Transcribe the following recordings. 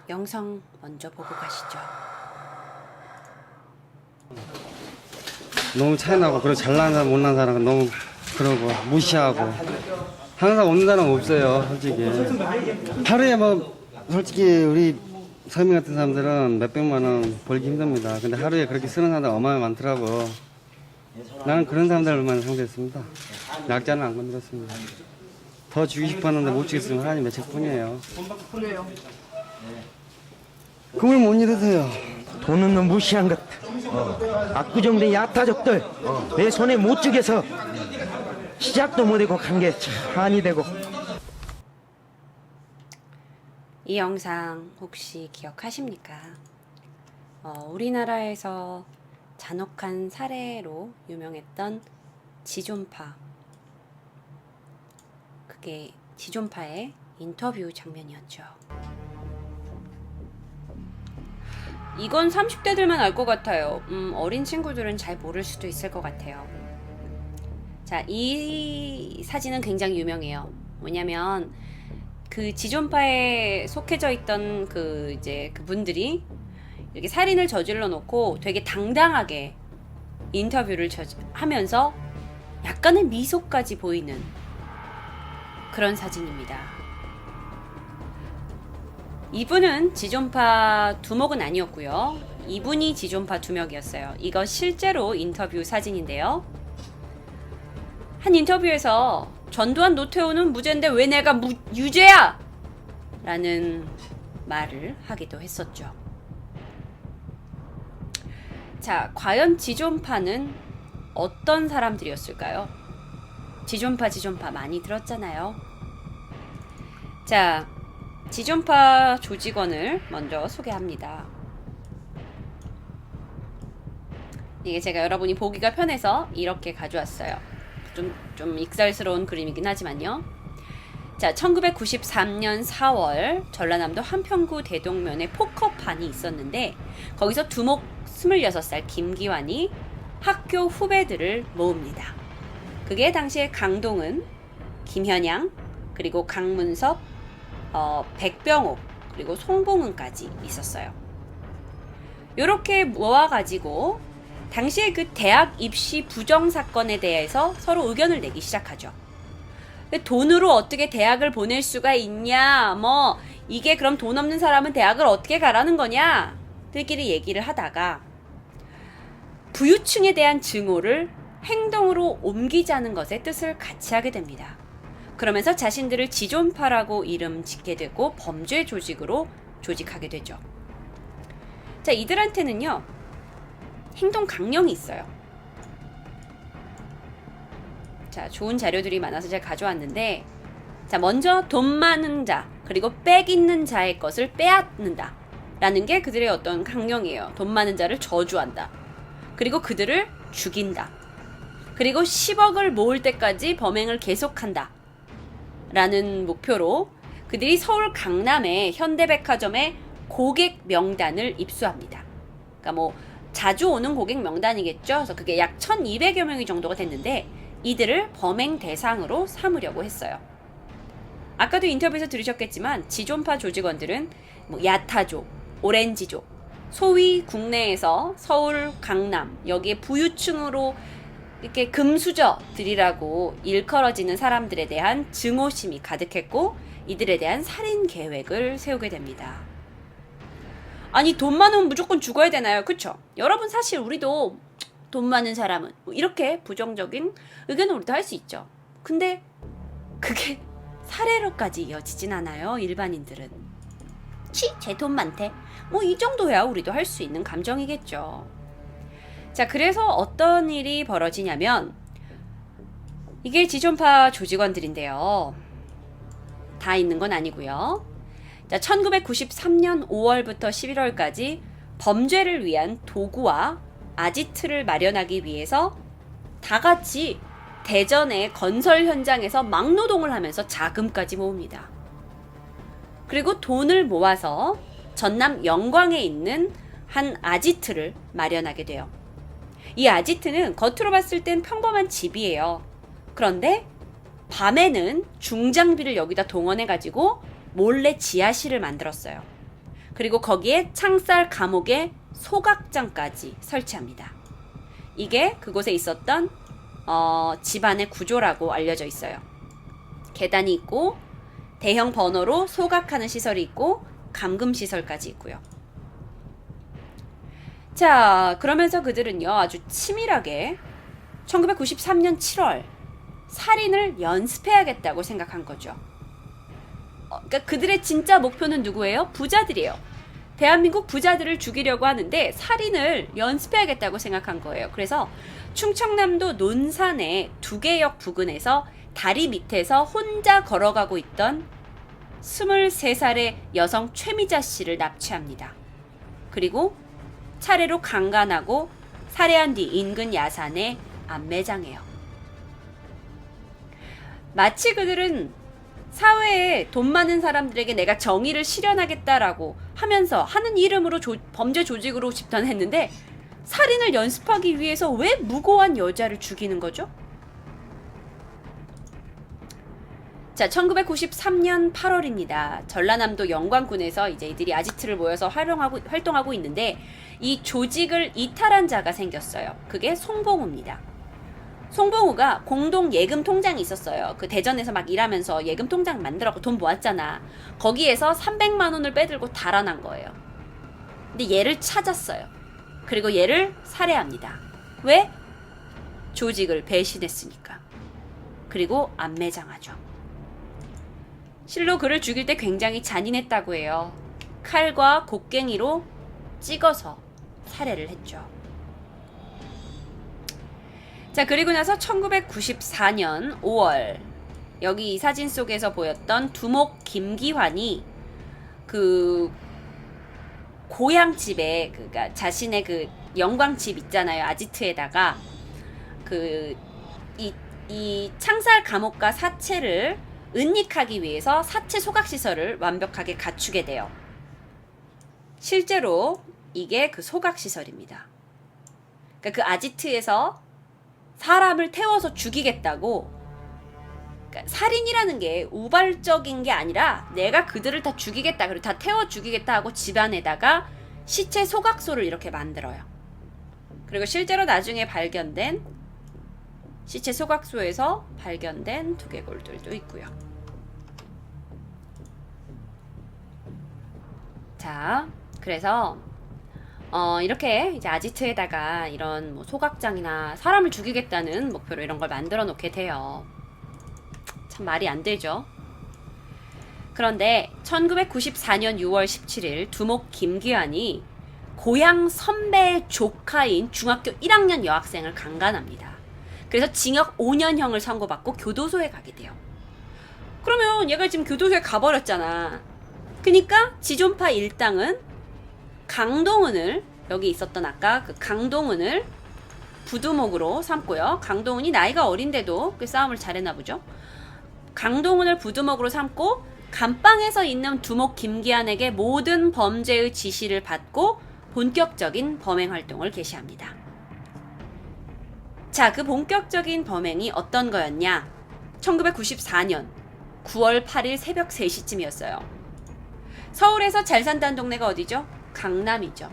영상 먼저 보고 가시죠. 너무 차이나고, 그리고 잘난 사람 못난 사람은 너무 그러고 무시하고 항상 없는 사람 없어요. 솔직히 하루에 뭐 솔직히 우리 서민 같은 사람들은 몇백만 원 벌기 힘듭니다. 근데 하루에 그렇게 쓰는 사람들 어마어마 많더라고. 나는 그런 사람들만 상대했습니다. 약자는 안 건드렸습니다. 더 주기 싶었는데 못 주겠으면 하나님 매책뿐이에요. 그걸 못 잃으세요. 돈 없는 무시한 것, 압구정된 야타족들 내 손에 못 죽여서 시작도 못하고 간 게 한이 되고. 이 영상 혹시 기억하십니까? 우리나라에서 잔혹한 사례로 유명했던 지존파. 그게 지존파의 인터뷰 장면이었죠. 이건 30대들만 알 것 같아요. 어린 친구들은 잘 모를 수도 있을 것 같아요. 자, 이 사진은 굉장히 유명해요. 뭐냐면 그 지존파에 속해져 있던 그분들이 이렇게 살인을 저질러 놓고 되게 당당하게 인터뷰를 하면서 약간의 미소까지 보이는 그런 사진입니다. 이분은 지존파 두목은 아니었고요. 이분이 지존파 두목이었어요. 이거 실제로 인터뷰 사진인데요. 한 인터뷰에서 전두환 노태우는 무죄인데 왜 내가 유죄야? 라는 말을 하기도 했었죠. 자, 과연 지존파는 어떤 사람들이었을까요? 지존파 많이 들었잖아요. 자, 지존파 조직원을 먼저 소개합니다. 이게 제가 여러분이 보기가 편해서 이렇게 가져왔어요. 좀 익살스러운 그림이긴 하지만요. 자, 1993년 4월 전라남도 한평구 대동면에 포커판이 있었는데 거기서 두목 26살 김기환이 학교 후배들을 모읍니다. 그게 당시에 강동은, 김현양, 그리고 강문섭, 백병옥, 그리고 송봉은까지 있었어요. 요렇게 모아가지고 당시에 그 대학 입시 부정 사건에 대해서 서로 의견을 내기 시작하죠. 돈으로 어떻게 대학을 보낼 수가 있냐, 이게 그럼 돈 없는 사람은 대학을 어떻게 가라는 거냐, 들끼리 얘기를 하다가 부유층에 대한 증오를 행동으로 옮기자는 것의 뜻을 같이 하게 됩니다. 그러면서 자신들을 지존파라고 이름 짓게 되고 범죄 조직으로 조직하게 되죠. 자, 이들한테는요, 행동 강령이 있어요. 자, 좋은 자료들이 많아서 제가 가져왔는데, 자, 먼저 돈 많은 자, 그리고 빽 있는 자의 것을 빼앗는다 라는 게 그들의 어떤 강령이에요. 돈 많은 자를 저주한다. 그리고 그들을 죽인다. 그리고 10억을 모을 때까지 범행을 계속한다 라는 목표로 그들이 서울 강남의 현대백화점에 고객 명단을 입수합니다. 그러니까 자주 오는 고객 명단이겠죠. 그래서 그게 약 1200여 명이 정도가 됐는데 이들을 범행 대상으로 삼으려고 했어요. 아까도 인터뷰에서 들으셨겠지만 지존파 조직원들은 야타족, 오렌지족, 소위 국내에서 서울, 강남, 여기에 부유층으로 이렇게 금수저들이라고 일컬어지는 사람들에 대한 증오심이 가득했고 이들에 대한 살인 계획을 세우게 됩니다. 아니, 돈 많으면 무조건 죽어야 되나요? 그쵸? 여러분, 사실 우리도 돈 많은 사람은 이렇게 부정적인 의견을 우리도 할 수 있죠. 근데 그게 살해로까지 이어지진 않아요. 일반인들은 쟤 돈 많대, 이 정도야 우리도 할 수 있는 감정이겠죠. 자, 그래서 어떤 일이 벌어지냐면 이게 지존파 조직원들인데요. 다 있는 건 아니고요. 자, 1993년 5월부터 11월까지 범죄를 위한 도구와 아지트를 마련하기 위해서 다 같이 대전의 건설 현장에서 막노동을 하면서 자금까지 모읍니다. 그리고 돈을 모아서 전남 영광에 있는 한 아지트를 마련하게 돼요. 이 아지트는 겉으로 봤을 땐 평범한 집이에요. 그런데 밤에는 중장비를 여기다 동원해가지고 몰래 지하실을 만들었어요. 그리고 거기에 창살 감옥의 소각장까지 설치합니다. 이게 그곳에 있었던 집안의 구조라고 알려져 있어요. 계단이 있고 대형 버너로 소각하는 시설이 있고 감금 시설까지 있고요. 자, 그러면서 그들은요 아주 치밀하게 1993년 7월 살인을 연습해야겠다고 생각한 거죠. 그러니까 그들의 진짜 목표는 누구예요? 부자들이에요. 대한민국 부자들을 죽이려고 하는데 살인을 연습해야겠다고 생각한 거예요. 그래서 충청남도 논산의 두개역 부근에서 다리 밑에서 혼자 걸어가고 있던 23살의 여성 최미자 씨를 납치합니다. 그리고 차례로 강간하고 살해한 뒤 인근 야산에 안매장해요. 마치 그들은 사회에 돈 많은 사람들에게 내가 정의를 실현하겠다라고 하면서 하는 이름으로 범죄 조직으로 집단했는데 살인을 연습하기 위해서 왜 무고한 여자를 죽이는 거죠? 자, 1993년 8월입니다. 전라남도 영광군에서 이제 이들이 아지트를 모여서 활동하고 있는데 이 조직을 이탈한 자가 생겼어요. 그게 송봉우입니다. 송봉우가 공동 예금 통장이 있었어요. 그 대전에서 막 일하면서 예금 통장 만들었고 돈 모았잖아. 거기에서 300만 원을 빼들고 달아난 거예요. 근데 얘를 찾았어요. 그리고 얘를 살해합니다. 왜? 조직을 배신했으니까. 그리고 안매장하죠. 실로 그를 죽일 때 굉장히 잔인했다고 해요. 칼과 곡괭이로 찍어서 살해를 했죠. 자, 그리고 나서 1994년 5월 여기 이 사진 속에서 보였던 두목 김기환이 그 고향집에 그니까 자신의 그 영광집 있잖아요. 아지트에다가 이 창살 감옥과 사체를 은닉하기 위해서 사체 소각 시설을 완벽하게 갖추게 돼요. 실제로 이게 그 소각 시설입니다. 그러니까 그 아지트에서 사람을 태워서 죽이겠다고. 그러니까 살인이라는 게 우발적인 게 아니라 내가 그들을 다 죽이겠다, 그리고 다 태워 죽이겠다 하고 집안에다가 시체 소각소를 이렇게 만들어요. 그리고 실제로 나중에 발견된 시체 소각소에서 발견된 두개골들도 있고요. 자, 그래서 이렇게 이제 아지트에다가 이런 뭐 소각장이나 사람을 죽이겠다는 목표로 이런 걸 만들어 놓게 돼요. 참 말이 안 되죠. 그런데 1994년 6월 17일 두목 김기환이 고향 선배의 조카인 중학교 1학년 여학생을 강간합니다. 그래서 징역 5년형을 선고받고 교도소에 가게 돼요. 그러면 얘가 지금 교도소에 가버렸잖아. 그러니까 지존파 일당은 강동은을, 여기 있었던 아까 그 강동은을 부두목으로 삼고요. 강동은이 나이가 어린데도 꽤 싸움을 잘했나 보죠. 강동은을 부두목으로 삼고 감방에서 있는 두목 김기환에게 모든 범죄의 지시를 받고 본격적인 범행 활동을 개시합니다. 자, 그 본격적인 범행이 어떤 거였냐? 1994년 9월 8일 새벽 3시쯤이었어요. 서울에서 잘 산다는 동네가 어디죠? 강남이죠.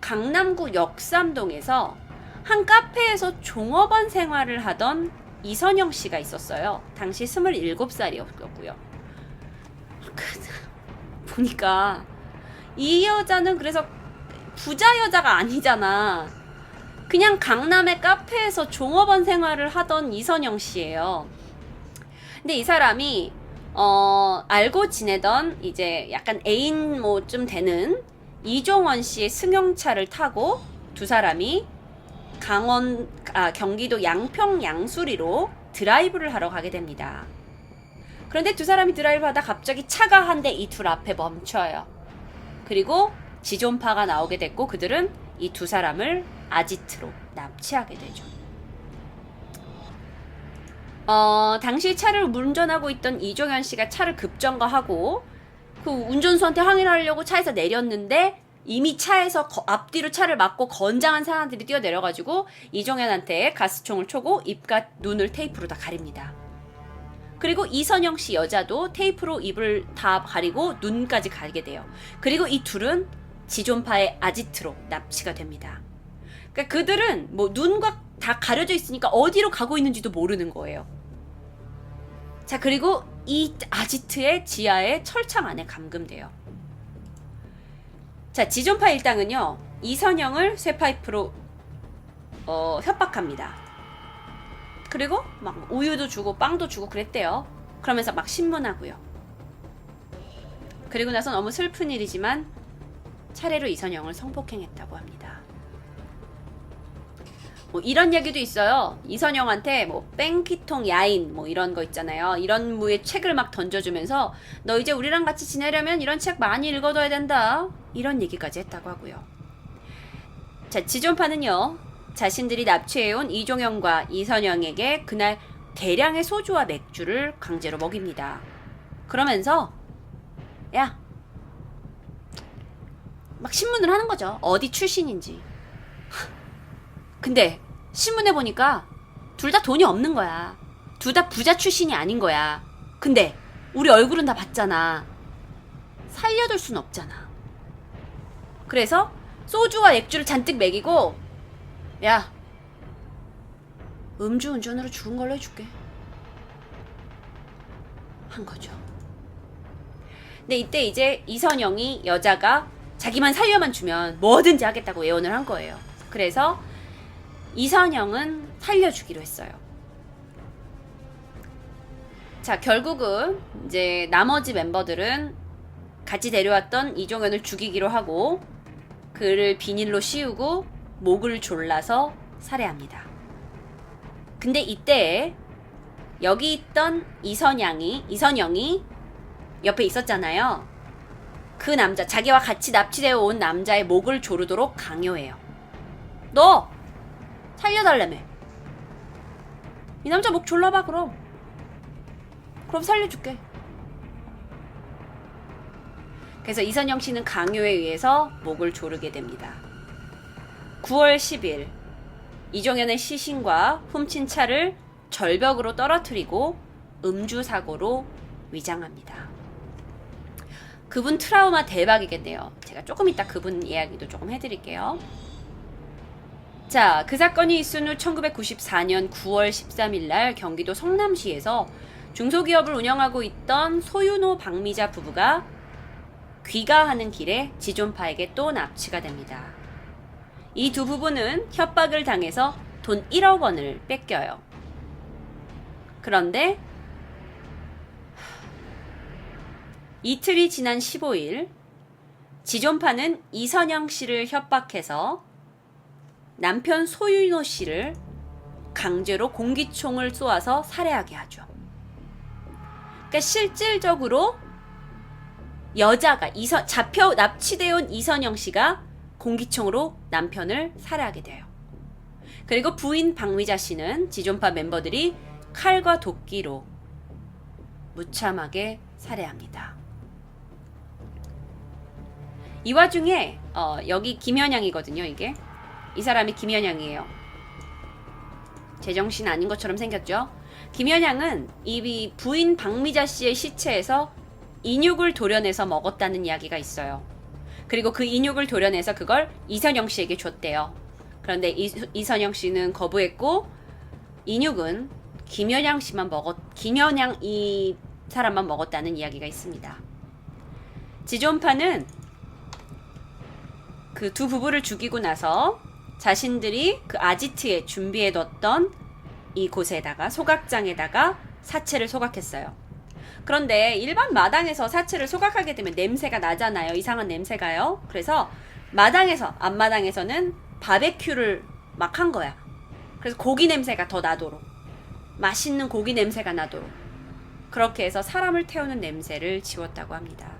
강남구 역삼동에서 한 카페에서 종업원 생활을 하던 이선영 씨가 있었어요. 당시 27살이었고요. 보니까 이 여자는 그래서 부자 여자가 아니잖아. 그냥 강남의 카페에서 종업원 생활을 하던 이선영 씨예요. 근데 이 사람이 알고 지내던 이제 약간 애인 뭐 좀 되는 이종원 씨의 승용차를 타고 두 사람이 경기도 양평 양수리로 드라이브를 하러 가게 됩니다. 그런데 두 사람이 드라이브하다 갑자기 차가 한 대 이 둘 앞에 멈춰요. 그리고 지존파가 나오게 됐고 그들은 이 두 사람을 아지트로 납치하게 되죠. 당시 차를 운전하고 있던 이종현 씨가 차를 급정거하고 그 운전수한테 항의를 하려고 차에서 내렸는데 이미 차에서 앞뒤로 차를 막고 건장한 사람들이 뛰어내려가지고 이종현한테 가스총을 쏘고 입과 눈을 테이프로 다 가립니다. 그리고 이선영 씨 여자도 테이프로 입을 다 가리고 눈까지 가리게 돼요. 그리고 이 둘은 지존파의 아지트로 납치가 됩니다. 그러니까 그들은 뭐 눈과 다 가려져 있으니까 어디로 가고 있는지도 모르는 거예요. 자, 그리고 이 아지트의 지하의 철창 안에 감금돼요. 자, 지존파 일당은요, 이선영을 쇠파이프로 협박합니다. 그리고 막 우유도 주고 빵도 주고 그랬대요. 그러면서 막 신문하고요. 그리고 나서 너무 슬픈 일이지만 차례로 이선영을 성폭행했다고 합니다. 뭐 이런 얘기도 있어요. 이선영한테 뭐 뺑키통 야인 뭐 이런 거 있잖아요. 이런 무의 책을 막 던져주면서 너 이제 우리랑 같이 지내려면 이런 책 많이 읽어둬야 된다. 이런 얘기까지 했다고 하고요. 자, 지존파는요, 자신들이 납치해온 이종영과 이선영에게 그날 대량의 소주와 맥주를 강제로 먹입니다. 그러면서 야, 막 신문을 하는 거죠. 어디 출신인지. 근데 신문에 보니까 둘 다 돈이 없는 거야. 둘 다 부자 출신이 아닌 거야. 근데 우리 얼굴은 다 봤잖아. 살려둘 순 없잖아. 그래서 소주와 맥주를 잔뜩 먹이고 야, 음주운전으로 죽은 걸로 해줄게 한 거죠. 근데 이때 이제 이선영이 여자가 자기만 살려만 주면 뭐든지 하겠다고 예언을 한 거예요. 그래서 이선영은 살려주기로 했어요. 자, 결국은 이제 나머지 멤버들은 같이 데려왔던 이종현을 죽이기로 하고 그를 비닐로 씌우고 목을 졸라서 살해합니다. 근데 이때 여기 있던 이선영이 옆에 있었잖아요. 그 남자, 자기와 같이 납치되어 온 남자의 목을 조르도록 강요해요. 너 살려달라며. 이 남자 목 졸라봐. 그럼 살려줄게. 그래서 이선영 씨는 강요에 의해서 목을 조르게 됩니다. 9월 10일 이종현의 시신과 훔친 차를 절벽으로 떨어뜨리고 음주 사고로 위장합니다. 그분 트라우마 대박이겠네요. 제가 조금 이따 그분 이야기도 조금 해드릴게요. 자, 그 사건이 있은 후 1994년 9월 13일 날 경기도 성남시에서 중소기업을 운영하고 있던 소윤호 박미자 부부가 귀가하는 길에 지존파에게 또 납치가 됩니다. 이 두 부부는 협박을 당해서 돈 1억 원을 뺏겨요. 그런데 이틀이 지난 15일 지존파는 이선영 씨를 협박해서 남편 소윤호 씨를 강제로 공기총을 쏘아서 살해하게 하죠. 그러니까 실질적으로 여자가 잡혀 납치되어 온 이선영 씨가 공기총으로 남편을 살해하게 돼요. 그리고 부인 박미자 씨는 지존파 멤버들이 칼과 도끼로 무참하게 살해합니다. 이 와중에 여기 김현양이거든요. 이게 이 사람이 김현양이에요. 제정신 아닌 것처럼 생겼죠. 김현양은 이 부인 박미자 씨의 시체에서 인육을 도려내서 먹었다는 이야기가 있어요. 그리고 그 인육을 도려내서 그걸 이선영 씨에게 줬대요. 그런데 이선영 씨는 거부했고 인육은 김현양 이 사람만 먹었다는 이야기가 있습니다. 지존파는 그 두 부부를 죽이고 나서 자신들이 그 아지트에 준비해뒀던 이곳에다가 소각장에다가 사체를 소각했어요. 그런데 일반 마당에서 사체를 소각하게 되면 냄새가 나잖아요. 이상한 냄새가요. 그래서 앞마당에서는 바베큐를 막 한 거야. 그래서 고기 냄새가 더 나도록, 맛있는 고기 냄새가 나도록 그렇게 해서 사람을 태우는 냄새를 지웠다고 합니다.